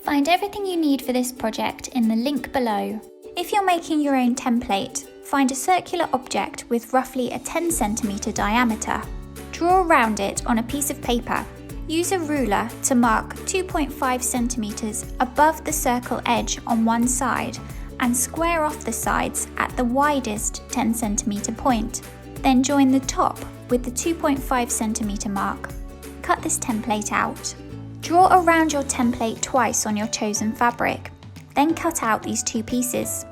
Find everything you need for this project in the link below. If you're making your own template, find a circular object with roughly a 10 cm diameter. Draw around it on a piece of paper. Use a ruler to mark 2.5 cm above the circle edge on one side and square off the sides at the widest 10 cm point. Then join the top with the 2.5 cm mark. Cut this template out. Draw around your template twice on your chosen fabric, then cut out these two pieces.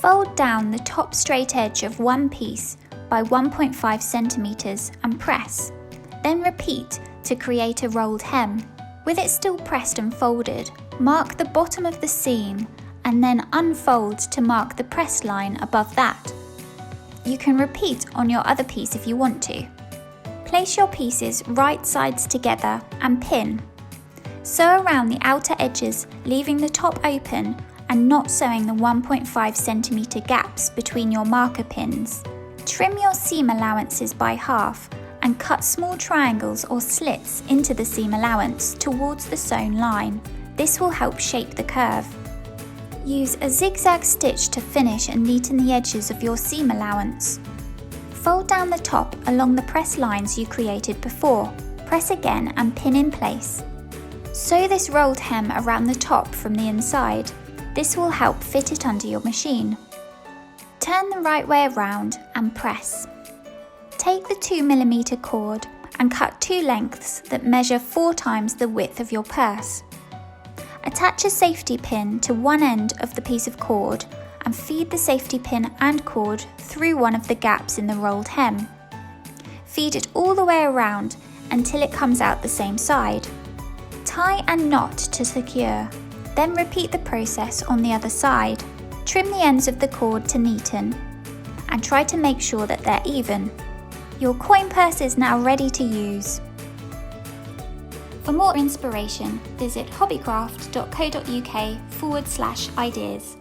Fold down the top straight edge of one piece by 1.5 centimeters and press. Then repeat to create a rolled hem. With it still pressed and folded, mark the bottom of the seam and then unfold to mark the press line above that. You can repeat on your other piece if you want to. Place your pieces right sides together and pin. Sew around the outer edges, leaving the top open and not sewing the 1.5 centimeter gaps between your marker pins. Trim your seam allowances by half and cut small triangles or slits into the seam allowance towards the sewn line. This will help shape the curve. Use a zigzag stitch to finish and neaten the edges of your seam allowance. Fold down the top along the press lines you created before. Press again and pin in place. Sew this rolled hem around the top from the inside. This will help fit it under your machine. Turn the right way around and press. Take the 2mm cord and cut two lengths that measure 4 times the width of your purse. Attach a safety pin to one end of the piece of cord and feed the safety pin and cord through one of the gaps in the rolled hem. Feed it all the way around until it comes out the same side. Tie and knot to secure, then repeat the process on the other side. Trim the ends of the cord to neaten and try to make sure that they're even. Your coin purse is now ready to use. For more inspiration, visit hobbycraft.co.uk/ideas.